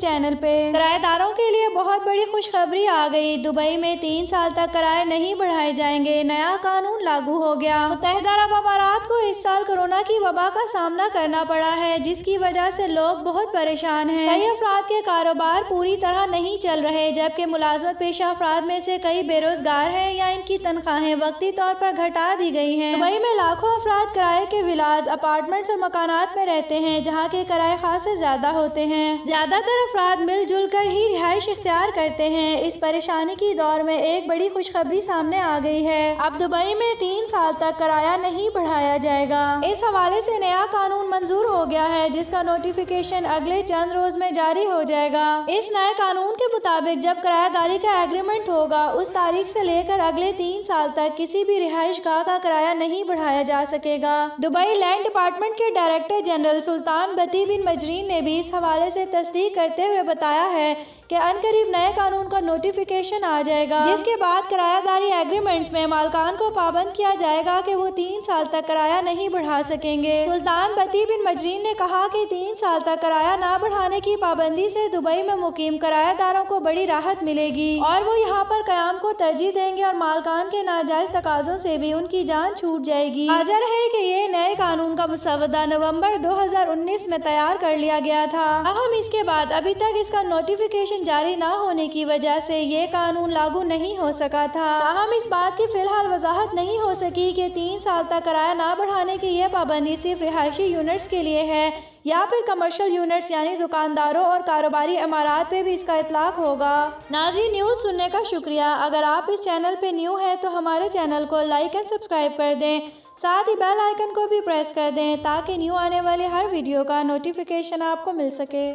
Channel पे। किराएदारों के लिए बहुत बड़ी खुशखबरी आ गई। दुबई में 3 साल तक किराए नहीं बढ़ाए जाएंगे। नया कानून लागू हो गया। मुत्तहिदा अरब अमारात को इस साल कोरोना की वबा का सामना करना पड़ा है, जिसकी वजह से लोग बहुत परेशान हैं। कई अफराद के कारोबार पूरी तरह नहीं चल रहे, जबकि मुलाजमत पेशा अफराद में से कई बेरोजगार हैं या इनकी तनख्वाहें वक्ती तौर पर घटा दी गई हैं। दुबई में लाखों अफराद किराए के विलाज, अपार्टमेंट्स और मकानात में रहते हैं, जहाँ के किराए खासे ज्यादा होते हैं। ज्यादातर अफराद मिलजुल कर ही रिहाइश इख्तियार करते हैं। इस परेशानी की दौर में एक बड़ी खुशखबरी सामने आ गई है। अब दुबई में 3 साल तक किराया नहीं बढ़ाया जाएगा। इस हवाले से नया कानून मंजूर हो गया है, जिसका नोटिफिकेशन अगले चंद रोज में जारी हो जाएगा। इस नए कानून के मुताबिक जब किरायादारी का एग्रीमेंट होगा, उस तारीख से लेकर अगले 3 साल तक किसी भी रिहाइश गाह का किराया नहीं बढ़ाया जा सकेगा। दुबई लैंड डिपार्टमेंट के डायरेक्टर जनरल सुल्तान बती बिन मजरीन ने भी इस हवाले से तस्दीक करते हुए बताया है कि अनकरीब नए कानून का नोटिफिकेशन आ जाएगा, जिसके बाद किरायादारी एग्रीमेंट्स में मालकान को पाबंद किया जाएगा कि वो 3 साल तक किराया नहीं बढ़ा सकेंगे। सुल्तान बती बिन मजरीन ने कहा कि 3 साल तक किराया ना बढ़ाने की पाबंदी से दुबई में मुकीम किरायादारों को बड़ी राहत मिलेगी और वो यहाँ पर कयाम को तरजीह देंगे और मालकान के नाजायज तकाजों से भी उनकी जान छूट जाएगी। हाजिर है कि ये नए कानून का मसवदा नवंबर 2019 में तैयार कर लिया गया था। अहम इसके बाद अभी तक इसका नोटिफिकेशन जारी ना होने की वजह से ये कानून लागू नहीं हो सका था। हम इस बात की फिलहाल वजाहत नहीं हो सकी कि 3 साल तक किराया ना बढ़ाने की यह पाबंदी सिर्फ रिहायशी यूनिट्स के लिए है या फिर कमर्शियल यूनिट्स यानी दुकानदारों और कारोबारी इमारात पे भी इसका इतलाक होगा। नाज़रीन, न्यूज़ सुनने का शुक्रिया। अगर आप इस चैनल पे न्यू हैं तो हमारे चैनल को लाइक एंड सब्सक्राइब कर दें, साथ ही बेल आइकन को भी प्रेस कर दें ताकि न्यू आने वाली हर वीडियो का नोटिफिकेशन आपको मिल सके।